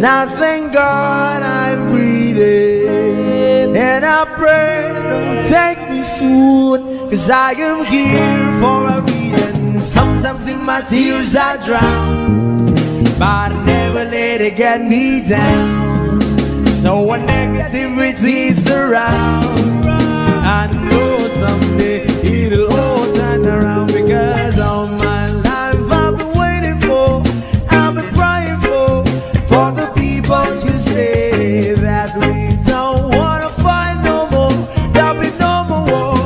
And I thank God I'm breathing, and I pray don't take me soon, 'cause I am here for a reason. Sometimes in my tears I drown, but I never let it get me down. So when negativity surrounds, I know someday it'll all turn around, because all my life I've been waiting for, I've been crying for the people to say that we don't wanna fight no more, there'll be no more war,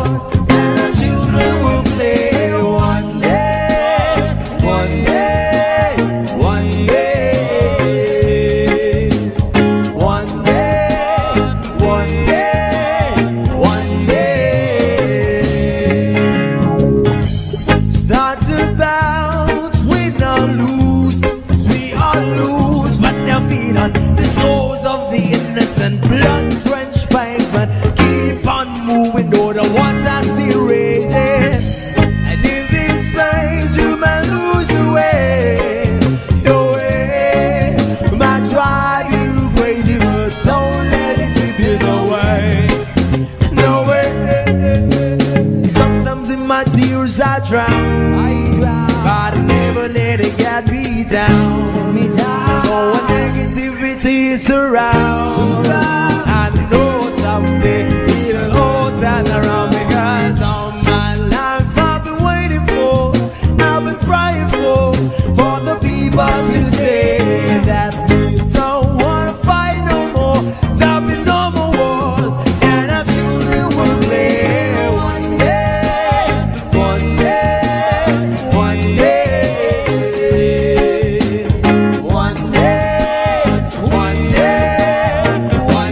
and our children will play one day, one day, one day, one day, one day, one day. Start to bounce, we don't lose, 'cause we all lose, but their feet on the souls of the innocent, blood-drenched pavement. Keep on moving, though the water still raging. And in this place, you may lose your way, your way. You might drive you crazy, but don't let it slip you away. No way. Sometimes in my tears I drown, but I never let it get me down. So when negativity surrounds, I know someday it'll all turn around, because all my life I've been waiting for, I've been crying for the people to say that we don't wanna fight no more, there'll be no more wars, and our children will play one day, one day, one day, one day, one day, one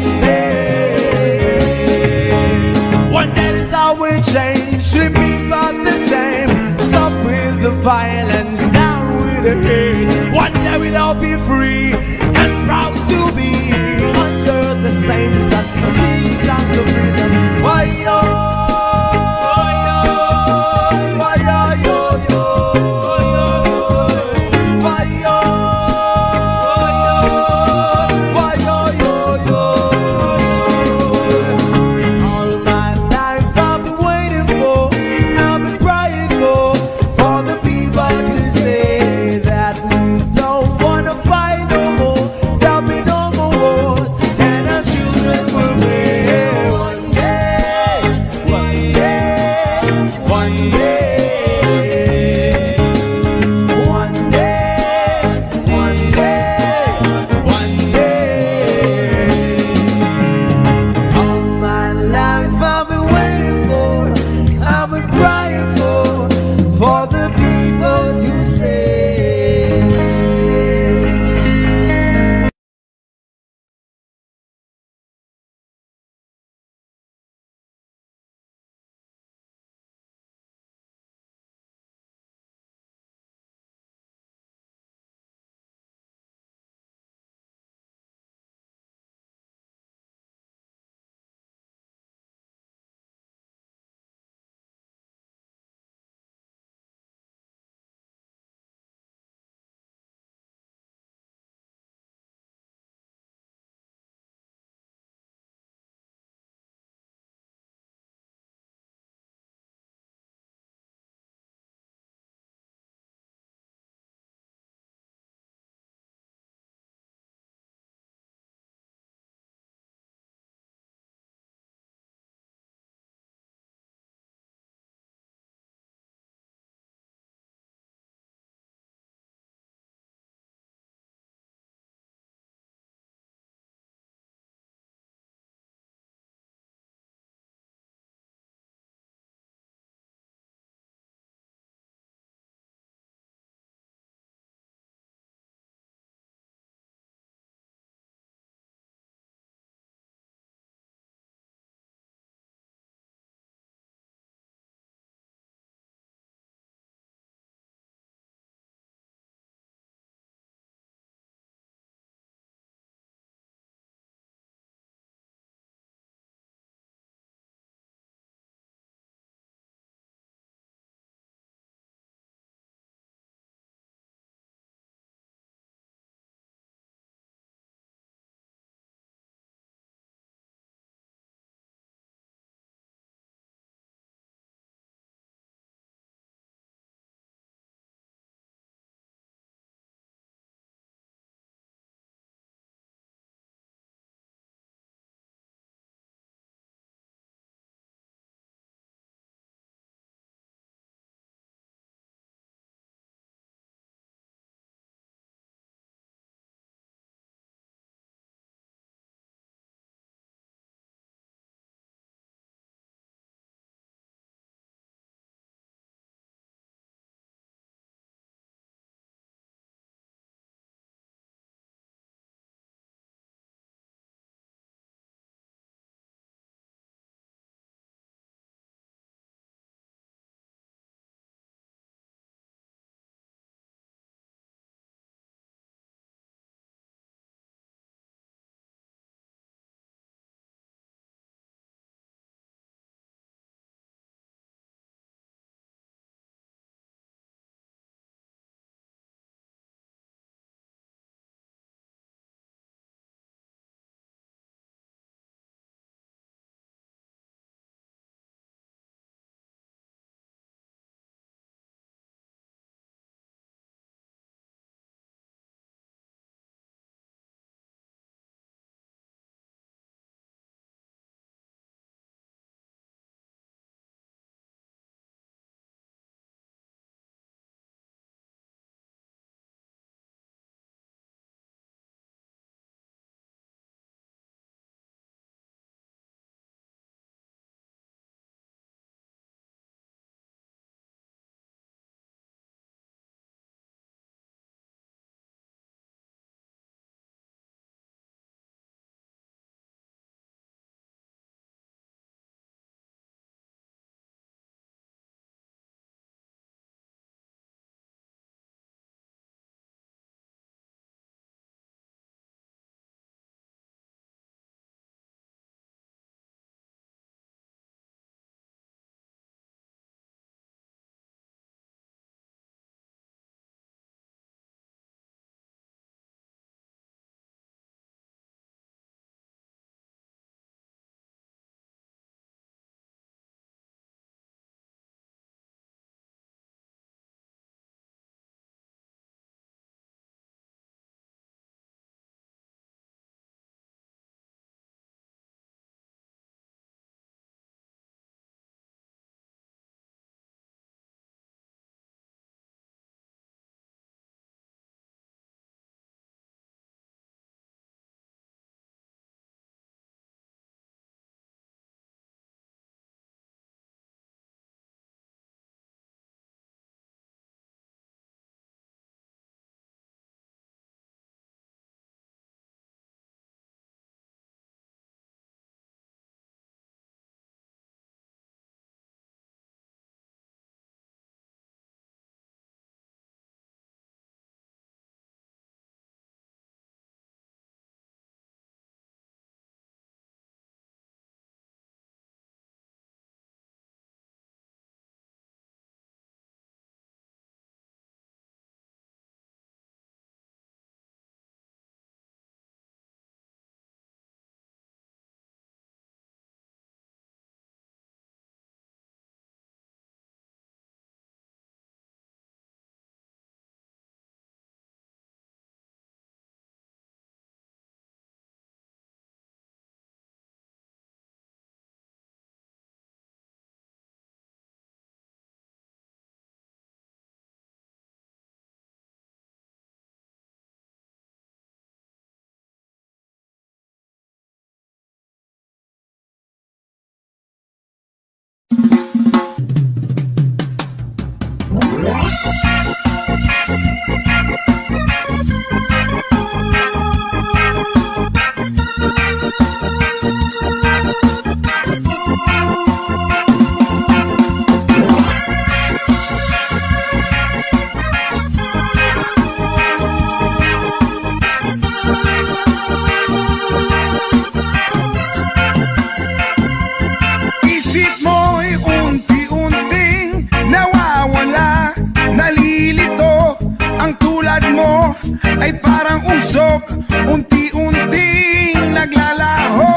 usok, unti-unting naglalaho.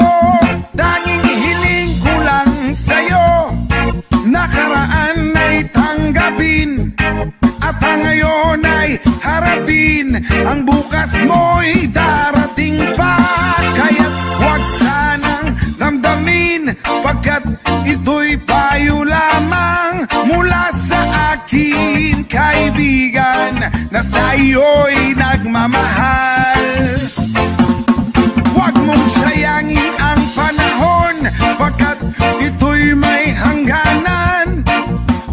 Tanging hiling ko lang sa'yo, nakaraan ay tanggapin, at ang ngayon ay harapin. Ang bukas mo'y darating pa, kaya't huwag sanang damdamin, pagkat ito'y payo lamang mula sa akin, kaibigan, na sa iyo'y nagmamahal. Huwag mong sayangin ang panahon, pagkat ito'y may hangganan.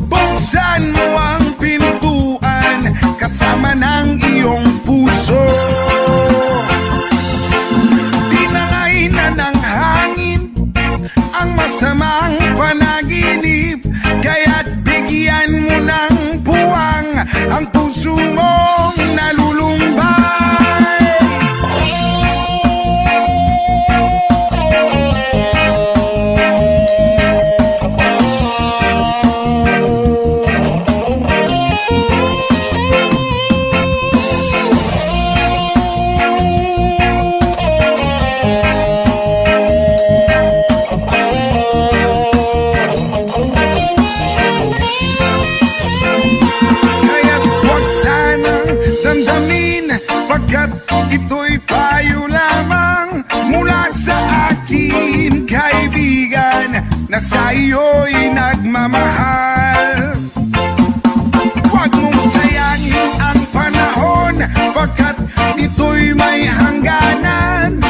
Buksan mo ang pintuan kasama ng iyong puso. Tinangay na ng hangin ang masamang panaginip, kaya't bigyan mo ng puwang ang puso mong nalulumbay. Pagkat ito'y payo lamang mula sa akin, kaibigan, na sa iyo'y nagmamahal. Huwag mong sayangin ang panahon, pagkat ito'y may hangganan.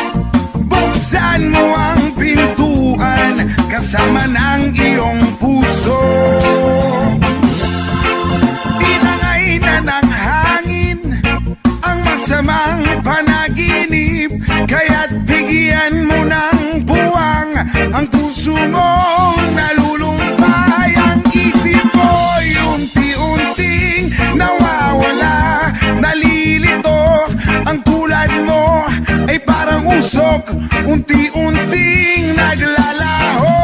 Buksan mo ang pintuan kasama ng iyong puso. Tinangay na ng hangin ang masamang panaginip, kaya't bigyan mo ng puwang ang puso mong nalulumbay. Ang isip mo'y unti-unting nawawala, nalilito. Ang tulad mo ay parang usok, unti-unting naglalaho.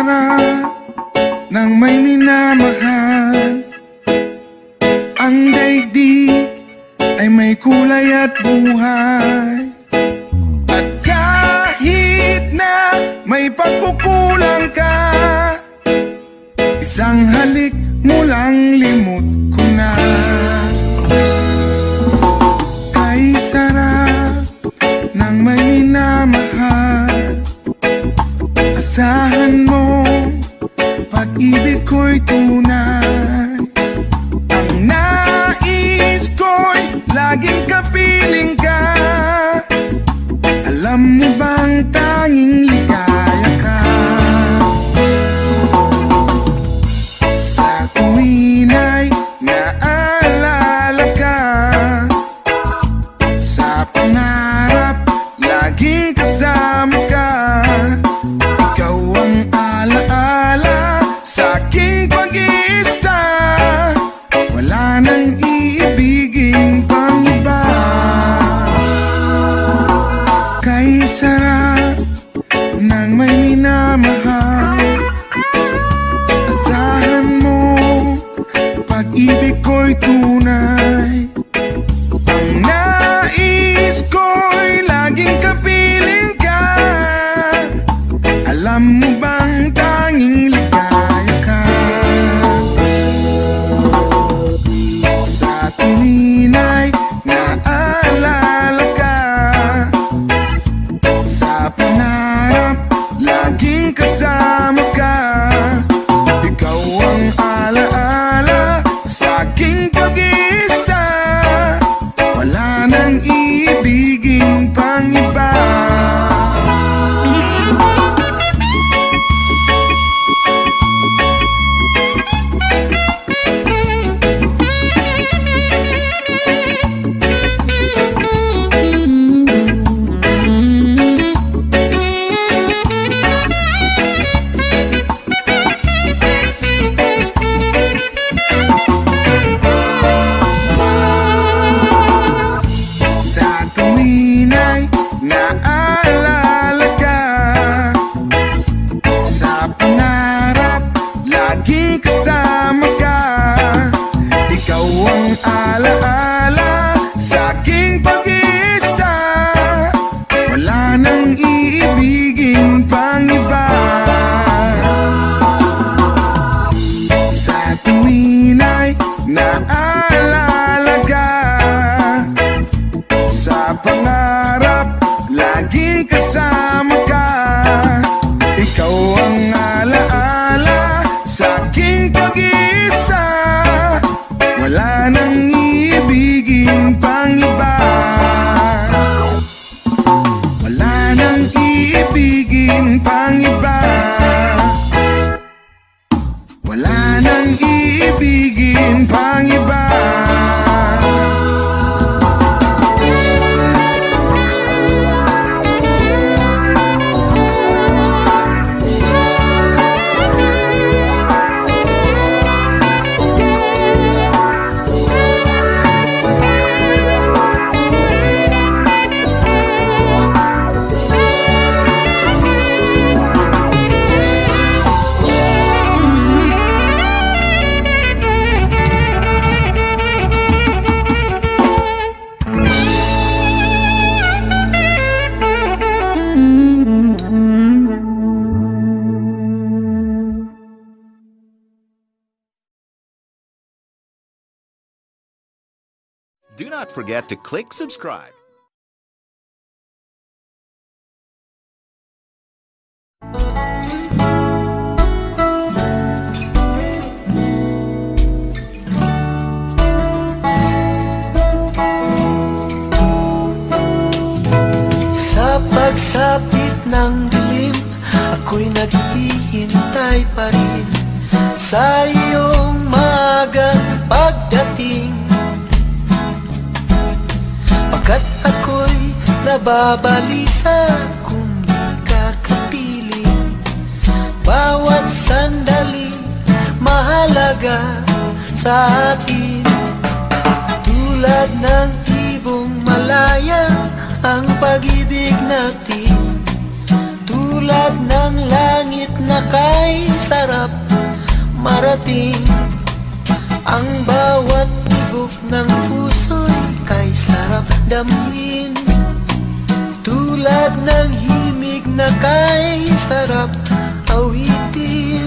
sarap ng may minamahal. Ang daigdig ay may kulay at buhay. At kahit na may pagkukulang ka, isang halik mo lang limot ko na. Ay sarap ng may minamahal. Asahan mo, pag-ibig ko'y tunay. Ang nais ko'y laging kapiling ka. Alam mo bang tanging ligaya ka? Sa tuwin ay naalala ka. Sa pangarap, laging kasama ka. Ikaw ang alaala sa aking pag-iisa. Wala nang iibigin pang iba. Kay sarap ng may minamahal. Asahan mo, pag-ibig ko'y tunay. Ang nais ko'y laging kapiling ka. Alam mo bang tanging ligaya ka? Sa tuwin ay naalala ka. Sa pangarap, laging kasama ka. Ikaw ang alaala sa aking pag-iisa. Wala nang iibigin pang iba. Sa tuwin ay naalala ka. Sa pangarap, laging kasama ka. Ikaw ang alaala sa aking pag-iisa. Wala nang iibigin pang iba. Sa tuwin ay naalala ka. Sa pangarap, laging kasama ka. Ikaw ang alaala sa aking pag-iisa. Wala nang iibigin pang iba. Wala nang iibigin pang iba. Wala nang iibigin pang iba. Do not forget to click subscribe. Sa pagsapit ng dilim, ako'y naghihintay pa rin sa iyong maagang pagdating. Pagkat ako'y nababalisa kung di ka kapiling. Bawat sandali mahalaga sa atin. Tulad ng ibong malaya ang pag-ibig natin. Tulad ng langit na na kay sarap marating. Ang bawat tibok ng puso'y kay sarap damhin. Tulad ng himig na kay sarap awitin.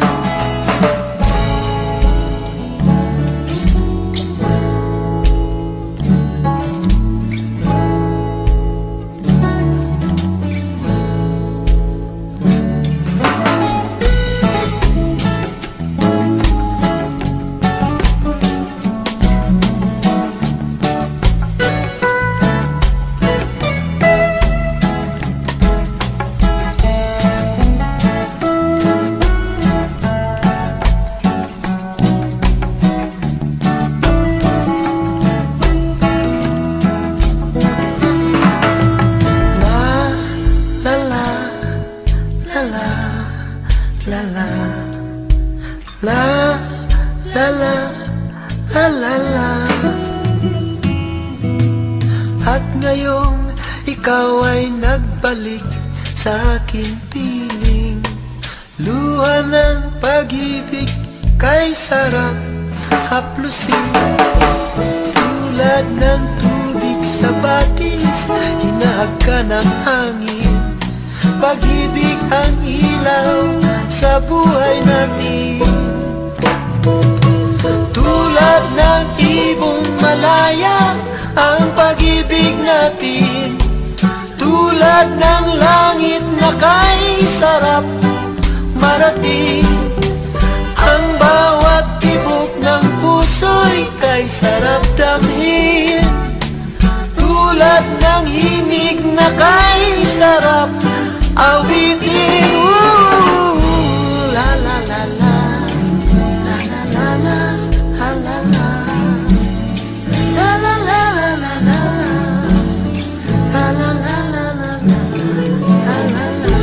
At ngayong ikaw ay nagbalik sa aking piling. Luha ng pag-ibig kay sarap haplusin. Tulad ng tubig sa batis, hinahag ka ng hangin. Pag-ibig ang ilaw sa buhay natin. Tulad ng ibong malaya ang pag-ibig natin. Tulad ng langit na kay sarap marating. Ang bawat tibok ng puso'y kay sarap damhin. Tulad ng himig na kay sarap awitin. La la la la, la la la la, la la la, la la la la la la, la la la la la, la la la.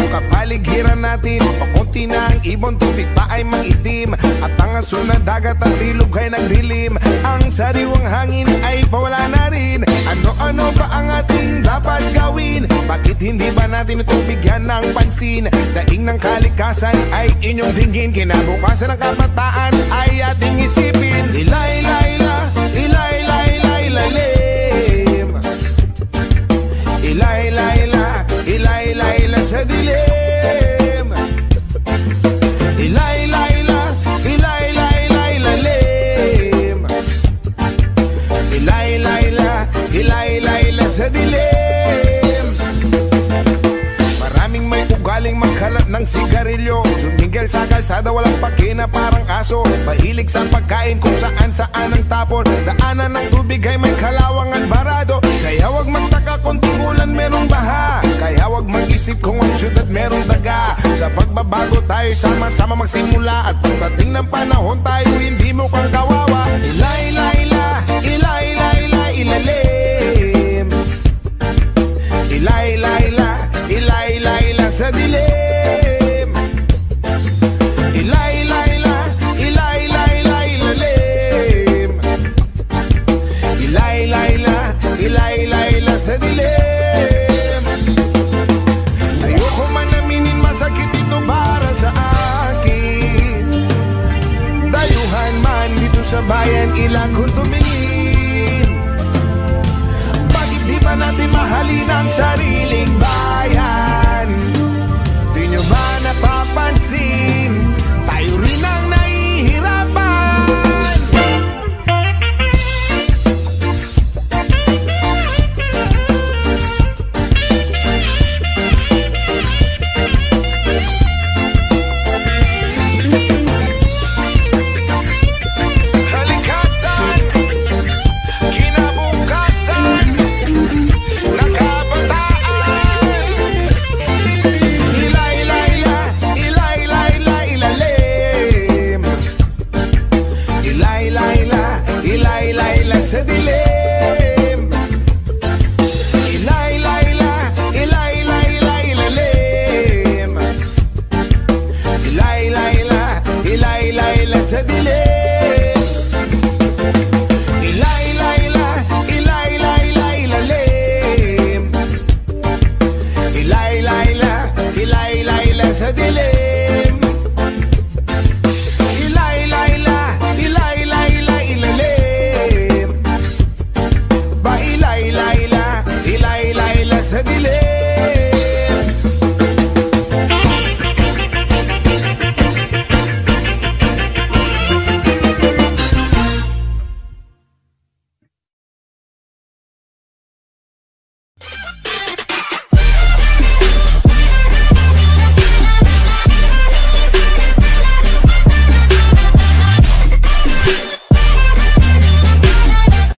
Kapaligiran natin, pakunti na ang ibon, tubig pa ay mangitim. At ang asul na dagat at ilog ay nagdilim. Ang sariwang hangin ay pawala na rin. Ano-ano ba ang ating dapat gawin? Bakit hindi ba natin ito bigyan ng pansin? Daing ng kalikasan ay inyong tingin. Kinabukasan ng kabataan ay ating isipin. Ilay-layla, ilay-layla, ilalim. Ilay-layla, ilay-layla sa dilim. Ilay-layla, ilay-layla, ilalim. Ilay-layla, ilay-layla sa dilim. Maraming may ugaling magkalat ng sigarilyo. Sumingil sa kalsada, walang pakina parang aso. Mahilig sa pagkain kung saan-saan ang tapon. Daanan ng tubig ay may kalawang at barado. Kaya wag magtaka kung tingulan merong baha. Kaya wag mag-isip kung ang syudad merong daga. Sa pagbabago tayo sama-sama magsimula. At pagdating ng panahon tayo hindi mo kang kawawa. Ilay-layla, ilay-layla, ilalim. Ilay-layla, ilay-layla sa dilim. Ilay-layla, ilay-layla, ilalim. Ilay-layla, ilay-layla sa dilim. Ayoko man aminin, masakit ito para sa akin. Dayuhan man dito sa bayan, ilang kung tumingin. Bakit di ba natin mahalin ang sariling bayan? Di nyo ba napapansin? Tayo rin ang nahihirapan. sa dilim